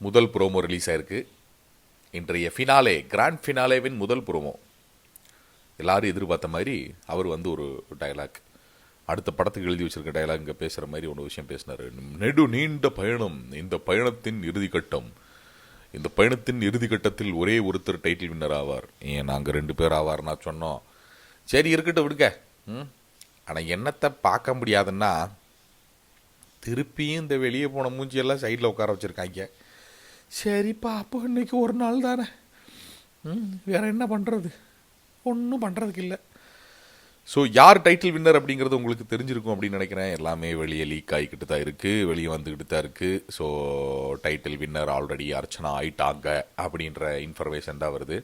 முதல் promo release ஆயிருக்கு. இன்றைய ஃபினாலே, கிராண்ட் ஃபினாலேவின் முதல் ப்ரோமோ. எல்லாரும் எதிர்பார்த்த மாதிரி அவர் வந்து ஒரு டயலாக், அடுத்த படத்துக்கு எழுதி வச்சிருக்க டயலாக் இங்கே பேசுகிற மாதிரி ஒன்று விஷயம் பேசினார். நீண்ட பயணம், இந்த பயணத்தின் இறுதிக்கட்டம், இந்த பயணத்தின் இறுதிக்கட்டத்தில் ஒரே ஒருத்தர் டைட்டில் வின்னர் ஆவார். ஏன் நாங்கள் 2 பேர் ஆவார்னா சொன்னோம். சரி இருக்கட்டும் விடுங்க. ஆனால் என்னத்தை பார்க்க முடியாதுன்னா, திருப்பியும் இந்த வெளியே போன மூஞ்சியெல்லாம் சைடில் உட்கார வச்சுருக்காங்க. சரிப்பா, அப்போ இன்னைக்கு ஒரு நாள் தானே, வேற என்ன பண்ணுறது, ஒன்றும் பண்ணுறதுக்கு இல்லை. ஸோ யார் டைட்டில் வின்னர் அப்படிங்கிறது உங்களுக்கு தெரிஞ்சிருக்கும் அப்படின்னு நினைக்கிறேன். எல்லாமே வெளியே லீக் ஆகிக்கிட்டு தான் இருக்குது, வெளியே வந்துக்கிட்டு தான் இருக்குது. So title winner already Archana ஆயிட்டாங்க அப்படின்ற இன்ஃபர்மேஷன் தான் வருது.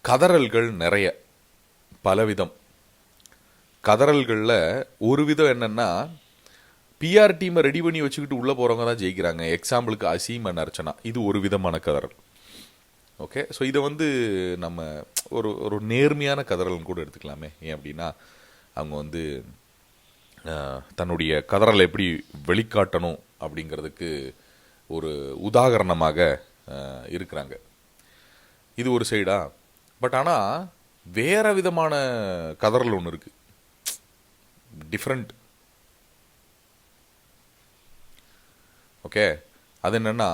கதறல்கள் நிறைய, பலவிதம். கதறல்களில் ஒரு விதம் என்னென்னா, பிஆர் டீமை ரெடி பண்ணி வச்சுக்கிட்டு உள்ளே போகிறவங்க தான் ஜெயிக்கிறாங்க. எக்ஸாம்பிளுக்கு அசீம் அண்ட் அர்ச்சனா, இது ஒரு விதமான கதறல். ஓகே, ஸோ இதை வந்து நம்ம ஒரு நேர்மையான கதறல்னு கூட எடுத்துக்கலாமே. ஏன் அப்படின்னா, அவங்க வந்து தன்னுடைய கதறலை எப்படி வெளிக்காட்டணும் அப்படிங்கிறதுக்கு ஒரு உதாரணமாக இருக்கிறாங்க. இது ஒரு சைடா. பட் ஆனால் வேற விதமான கதறல் ஒன்று இருக்குது, டிஃப்ரெண்ட். ஓகே, அது என்னன்னா,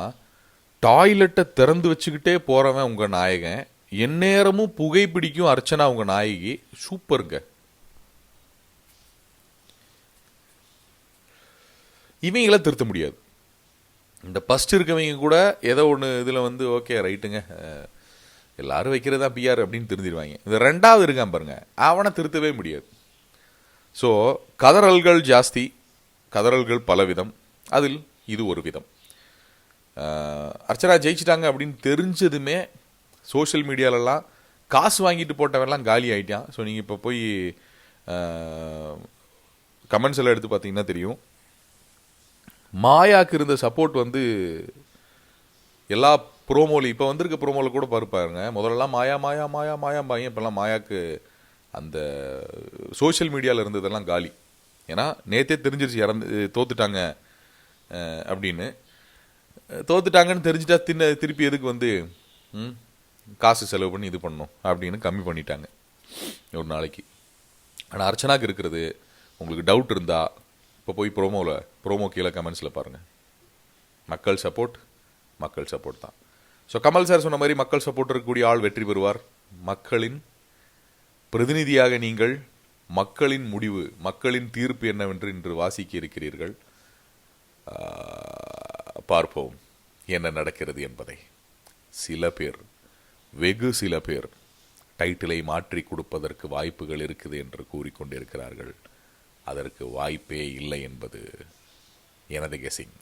டாய்லெட்டை திறந்து வச்சுக்கிட்டே போறவன் உங்க நாயகன், எந்நேரமும் புகைப்பிடிக்கும் அர்ச்சனா உங்க நாயகி. சூப்பருங்க. இவங்கள திருத்த முடியாது. இந்த ஃபர்ஸ்ட் இருக்கவங்க கூட ஏதோ ஒன்று இதில் வந்து ஓகே ரைட்டுங்க, எல்லாரும் வைக்கிறதா பிஆர் அப்படின்னு திருந்திடுவாங்க. இந்த 2வது இருக்கான் பாருங்க, அவனை திருத்தவே முடியாது. ஸோ கதறல்கள் ஜாஸ்தி, கதறல்கள் பலவிதம். அதில் இது ஒரு விதம். அர்ச்சனா ஜெயிச்சிட்டாங்க அப்படின்னு தெரிஞ்சதுமே சோஷியல் மீடியாலெல்லாம் காசு வாங்கிட்டு போட்டவெல்லாம் காலி ஆகிட்டான். ஸோ நீங்கள் இப்போ போய் கமெண்ட்ஸ் எல்லாம் எடுத்து பார்த்தீங்கன்னா தெரியும். மாயாவுக்கு இருந்த சப்போர்ட் வந்து எல்லா ப்ரோமோலையும், இப்போ வந்திருக்க ப்ரோமோவில் கூட பாருங்க, முதல்லலாம் மாயா மாயா மாயா மாயா பாங்க, இப்போல்லாம் மாயாவுக்கு அந்த சோஷியல் மீடியாவில் இருந்ததெல்லாம் காலி. ஏன்னா நேற்றே தெரிஞ்சிருச்சு தோத்துட்டாங்க அப்படின்னு. தோத்துட்டாங்கன்னு தெரிஞ்சுட்டா திருப்பி எதுக்கு வந்து காசு செலவு பண்ணி இது பண்ணணும் அப்படின்னு கம்மி பண்ணிட்டாங்க ஒரு நாளைக்கு. ஆனால் அர்ச்சனாக்கு இருக்கிறது, உங்களுக்கு டவுட் இருந்தால் இப்போ போய் ப்ரோமோ கீழே கமெண்ட்ஸில் பாருங்கள். மக்கள் சப்போர்ட் தான். ஸோ கமல் சார் சொன்ன மாதிரி மக்கள் சப்போர்ட் இருக்கக்கூடிய ஆள் வெற்றி பெறுவார். மக்களின் பிரதிநிதியாக நீங்கள் மக்களின் முடிவு, மக்களின் தீர்ப்பு என்னவென்று இன்று வாசிக்க இருக்கிறீர்கள். பார்ப்போம் என்ன நடக்கிறது என்பதை. சில பேர், வெகு சில பேர் டைட்டிலை மாற்றி கொடுப்பதற்கு வாய்ப்புகள் இருக்குது என்று கூறிக்கொண்டிருக்கிறார்கள். அதற்கு வாய்ப்பே இல்லை என்பது எனது கெஸிங்.